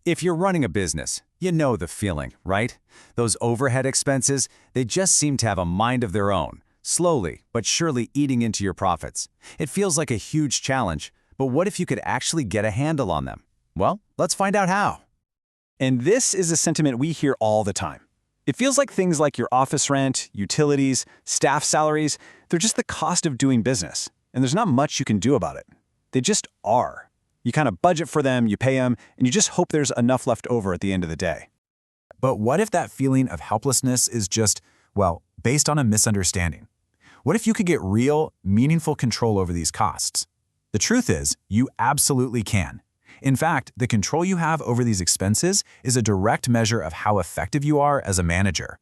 If you're running a business, you know the feeling, right? Those overhead expenses, they just seem to have a mind of their own, slowly but surely eating into your profits. It feels like a huge challenge, but what if you could actually get a handle on them? Well, let's find out how. And this is a sentiment we hear all the time. It feels like things like your office rent, utilities, staff salaries, they're just the cost of doing business, and there's not much you can do about it. They just are. You kind of budget for them, you pay them, and you just hope there's enough left over at the end of the day. But what if that feeling of helplessness is just, well, based on a misunderstanding? What if you could get real, meaningful control over these costs? The truth is, you absolutely can. In fact, the control you have over these expenses is a direct measure of how effective you are as a manager.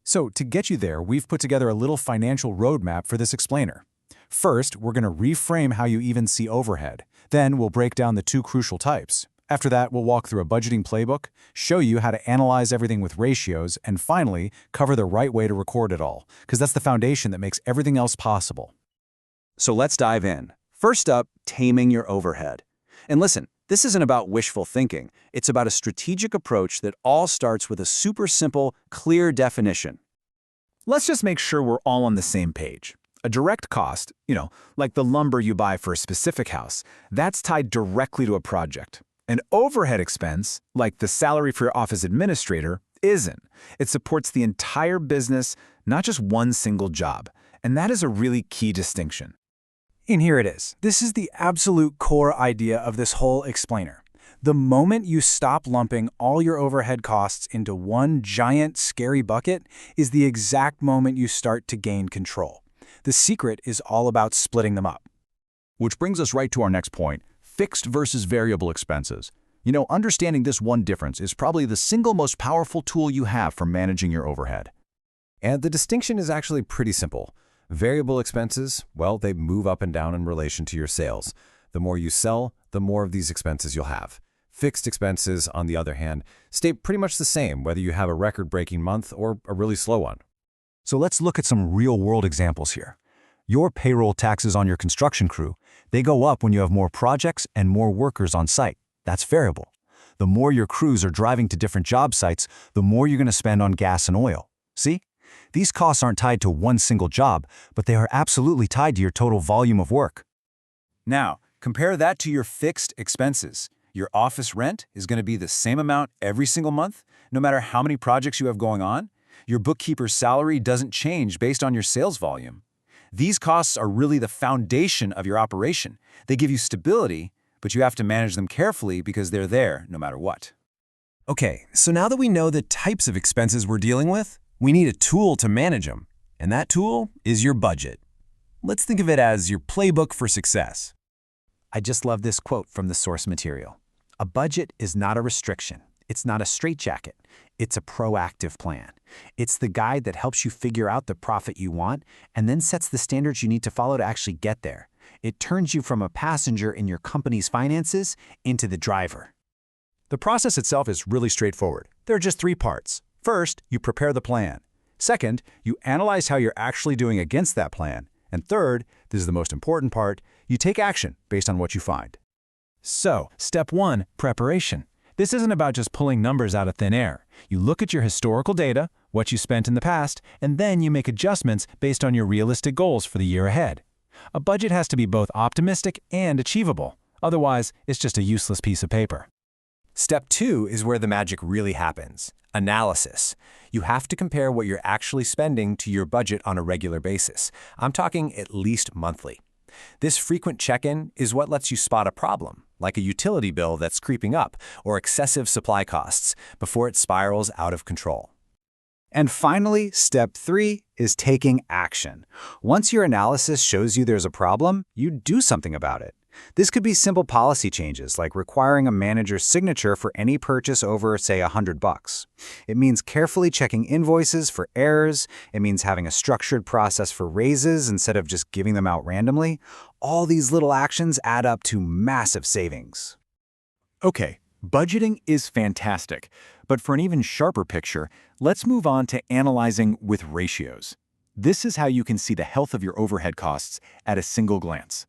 So to get you there, we've put together a little financial roadmap for this explainer. First, we're going to reframe how you even see overhead. Then we'll break down the two crucial types. After that, we'll walk through a budgeting playbook, show you how to analyze everything with ratios, and finally, cover the right way to record it all, because that's the foundation that makes everything else possible. So let's dive in. First up, taming your overhead. And listen, this isn't about wishful thinking. It's about a strategic approach that all starts with a super simple, clear definition. Let's just make sure we're all on the same page. A direct cost, like the lumber you buy for a specific house, that's tied directly to a project. An overhead expense, like the salary for your office administrator, isn't. It supports the entire business, not just one single job. And that is a really key distinction. And here it is. This is the absolute core idea of this whole explainer. The moment you stop lumping all your overhead costs into one giant, scary bucket is the exact moment you start to gain control. The secret is all about splitting them up. Which brings us right to our next point, fixed versus variable expenses. Understanding this one difference is probably the single most powerful tool you have for managing your overhead. And the distinction is actually pretty simple. Variable expenses, well, they move up and down in relation to your sales. The more you sell, the more of these expenses you'll have. Fixed expenses, on the other hand, stay pretty much the same whether you have a record-breaking month or a really slow one. So let's look at some real-world examples here. Your payroll taxes on your construction crew, they go up when you have more projects and more workers on site. That's variable. The more your crews are driving to different job sites, the more you're going to spend on gas and oil. See? These costs aren't tied to one single job, but they are absolutely tied to your total volume of work. Now, compare that to your fixed expenses. Your office rent is going to be the same amount every single month, no matter how many projects you have going on. Your bookkeeper's salary doesn't change based on your sales volume. These costs are really the foundation of your operation. They give you stability, but you have to manage them carefully because they're there no matter what. Okay, so now that we know the types of expenses we're dealing with, we need a tool to manage them, and that tool is your budget. Let's think of it as your playbook for success. I just love this quote from the source material. A budget is not a restriction. It's not a straitjacket. It's a proactive plan. It's the guide that helps you figure out the profit you want and then sets the standards you need to follow to actually get there. It turns you from a passenger in your company's finances into the driver. The process itself is really straightforward. There are just three parts. First, you prepare the plan. Second, you analyze how you're actually doing against that plan. And third, this is the most important part, you take action based on what you find. So, step one, preparation. This isn't about just pulling numbers out of thin air. You look at your historical data, what you spent in the past, and then you make adjustments based on your realistic goals for the year ahead. A budget has to be both optimistic and achievable. Otherwise, it's just a useless piece of paper. Step 2 is where the magic really happens. Analysis. You have to compare what you're actually spending to your budget on a regular basis. I'm talking at least monthly. This frequent check-in is what lets you spot a problem, like a utility bill that's creeping up or excessive supply costs, before it spirals out of control. And finally, step 3 is taking action. Once your analysis shows you there's a problem, you do something about it. This could be simple policy changes like requiring a manager's signature for any purchase over, say, $100. It means carefully checking invoices for errors. It means having a structured process for raises instead of just giving them out randomly. All these little actions add up to massive savings. Okay, budgeting is fantastic, but for an even sharper picture, let's move on to analyzing with ratios. This is how you can see the health of your overhead costs at a single glance.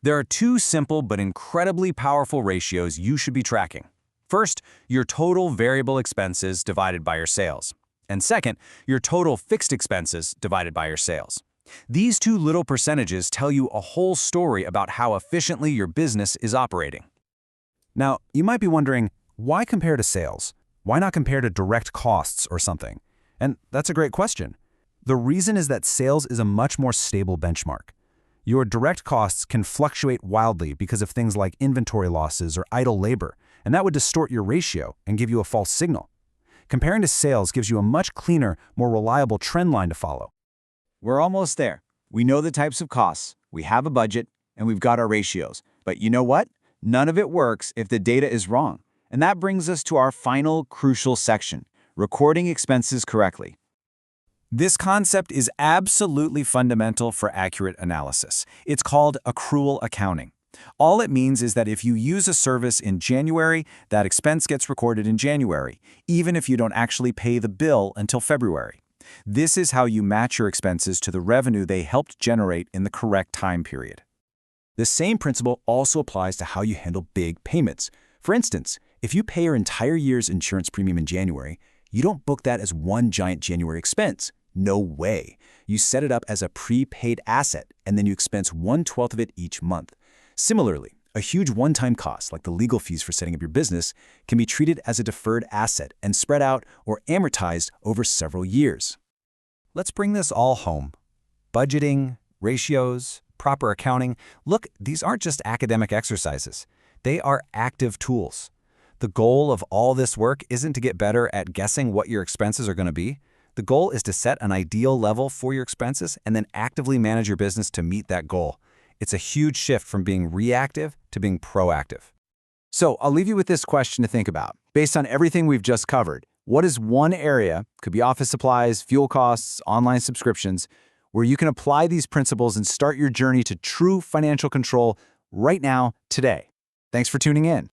There are two simple but incredibly powerful ratios you should be tracking. First, your total variable expenses divided by your sales. And second, your total fixed expenses divided by your sales. These two little percentages tell you a whole story about how efficiently your business is operating. Now, you might be wondering, why compare to sales? Why not compare to direct costs or something? And that's a great question. The reason is that sales is a much more stable benchmark. Your direct costs can fluctuate wildly because of things like inventory losses or idle labor, and that would distort your ratio and give you a false signal. Comparing to sales gives you a much cleaner, more reliable trend line to follow. We're almost there. We know the types of costs, we have a budget, and we've got our ratios. But you know what? None of it works if the data is wrong. And that brings us to our final crucial section, recording expenses correctly. This concept is absolutely fundamental for accurate analysis. It's called accrual accounting. All it means is that if you use a service in January, that expense gets recorded in January, even if you don't actually pay the bill until February. This is how you match your expenses to the revenue they helped generate in the correct time period. The same principle also applies to how you handle big payments. For instance, if you pay your entire year's insurance premium in January, you don't book that as one giant January expense. No way. You set it up as a prepaid asset, and then you expense 1/12 of it each month. Similarly, a huge one-time cost, like the legal fees for setting up your business, can be treated as a deferred asset and spread out or amortized over several years. Let's bring this all home. Budgeting, ratios, proper accounting. Look, these aren't just academic exercises. They are active tools. The goal of all this work isn't to get better at guessing what your expenses are going to be. The goal is to set an ideal level for your expenses and then actively manage your business to meet that goal. It's a huge shift from being reactive to being proactive. So I'll leave you with this question to think about. Based on everything we've just covered, what is one area, could be office supplies, fuel costs, online subscriptions, where you can apply these principles and start your journey to true financial control right now, today? Thanks for tuning in.